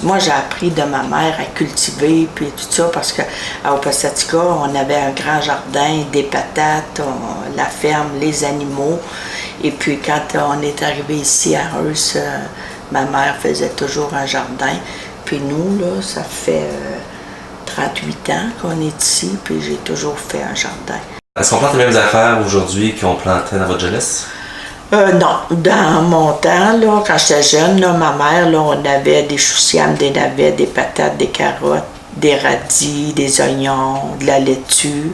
Moi, j'ai appris de ma mère à cultiver, puis tout ça, parce qu'à Opastatica, on avait un grand jardin, des patates, la ferme, les animaux. Et puis, quand on est arrivé ici à Hearst, ma mère faisait toujours un jardin. Puis nous, là, ça fait 38 ans qu'on est ici, puis j'ai toujours fait un jardin. Est-ce qu'on plante les mêmes affaires aujourd'hui qu'on plantait dans votre jeunesse? Non, dans mon temps, là, quand j'étais jeune, là, ma mère, là, on avait des choux-siames, des navets, des patates, des carottes, des radis, des oignons, de la laitue.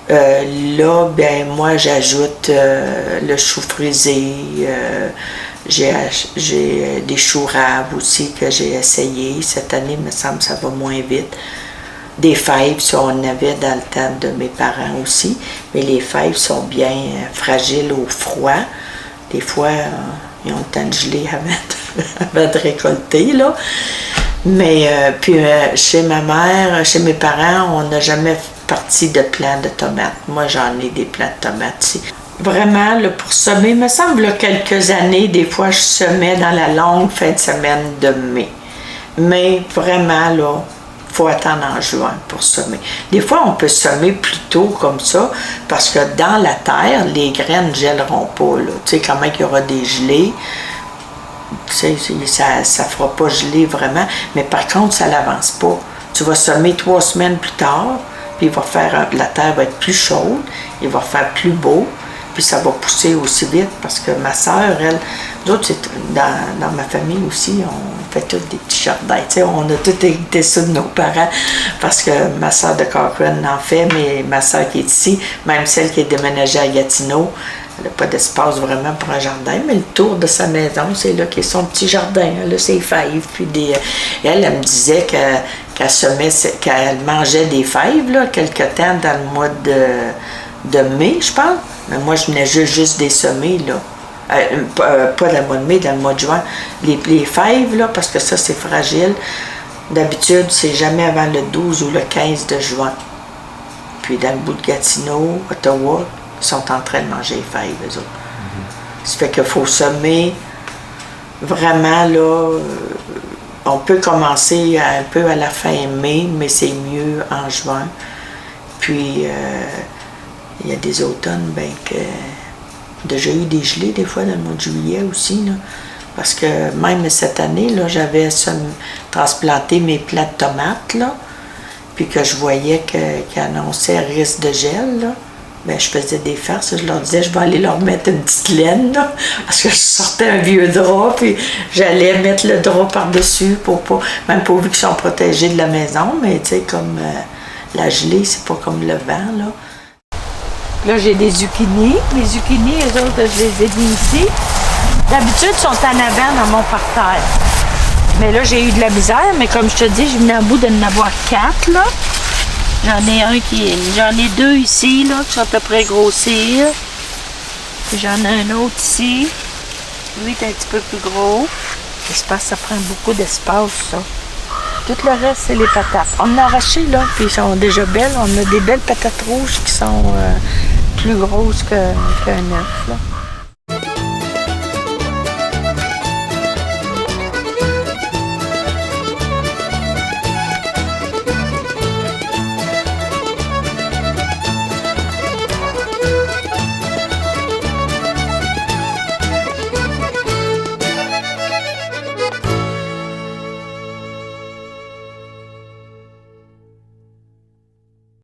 Là, ben moi, j'ajoute le chou frisé. J'ai des choux raves aussi que j'ai essayé. Cette année, il me semble que ça va moins vite. Des fèves, ça, on en avait dans le temps de mes parents aussi, mais les fèves sont bien fragiles au froid. Des fois, ils ont le temps de geler avant de récolter, là. Mais puis chez ma mère, chez mes parents, on n'a jamais parti de plants de tomates. Moi, j'en ai des plants de tomates ici. Vraiment, là, pour semer, il me semble, là, quelques années, des fois, je semais dans la longue fin de semaine de mai. Mais vraiment, là, il faut attendre en juin pour semer. Des fois, on peut semer plus tôt comme ça, parce que dans la terre, les graines ne gèleront pas. Tu sais, quand même qu'il y aura des gelées, tu sais, ça ne fera pas geler vraiment, mais par contre, ça n'avance pas. Tu vas semer 3 semaines plus tard, puis la terre va être plus chaude, il va faire plus beau, puis ça va pousser aussi vite, parce que ma soeur, elle, nous autres, dans ma famille aussi, on fait tous des petits jardins, tu sais, on a tout hérité ça de nos parents, parce que ma soeur de Cochrane en fait, mais ma soeur qui est ici, même celle qui est déménagée à Gatineau, elle n'a pas d'espace vraiment pour un jardin, mais le tour de sa maison, c'est là qu'est son petit jardin, là, ses fèves, puis elle me disait qu'elle mangeait des fèves, là, quelque temps dans le mois de mai, je pense. Mais moi, je venais juste des semer, là. Pas dans le mois de mai, dans le mois de juin. Les fèves, là, parce que ça, c'est fragile. D'habitude, c'est jamais avant le 12 ou le 15 de juin. Puis dans le bout de Gatineau, Ottawa, ils sont en train de manger les fèves, eux autres. Ça fait qu'il faut semer vraiment, là. On peut commencer un peu à la fin mai, mais c'est mieux en juin. Puis, il y a des automnes, ben, que déjà eu des gelées, des fois, dans le mois de juillet aussi, là. Parce que même cette année, là, j'avais transplanté mes plants de tomates, là, puis que je voyais qu'ils annonçaient risque de gel, là. Ben, je faisais des farces, je leur disais, je vais aller leur mettre une petite laine, là, parce que je sortais un vieux drap, puis j'allais mettre le drap par-dessus, même pourvu qu'ils sont protégés de la maison, mais tu sais, comme la gelée, c'est pas comme le vent, là. Là, j'ai des zucchinis. Les zucchinis, eux autres, je les ai mis ici. D'habitude, ils sont en avant dans mon parterre. Mais là, j'ai eu de la misère, mais comme je te dis, je venais à bout d'en avoir 4, là. J'en ai 2 ici, là, qui sont à peu près grossir. J'en ai un autre ici. Lui, est un petit peu plus gros. L'espace, ça prend beaucoup d'espace, ça. Tout le reste, c'est les patates. On a arraché, là, puis ils sont déjà belles. On a des belles patates rouges qui sont plus grosses qu'un œuf, là.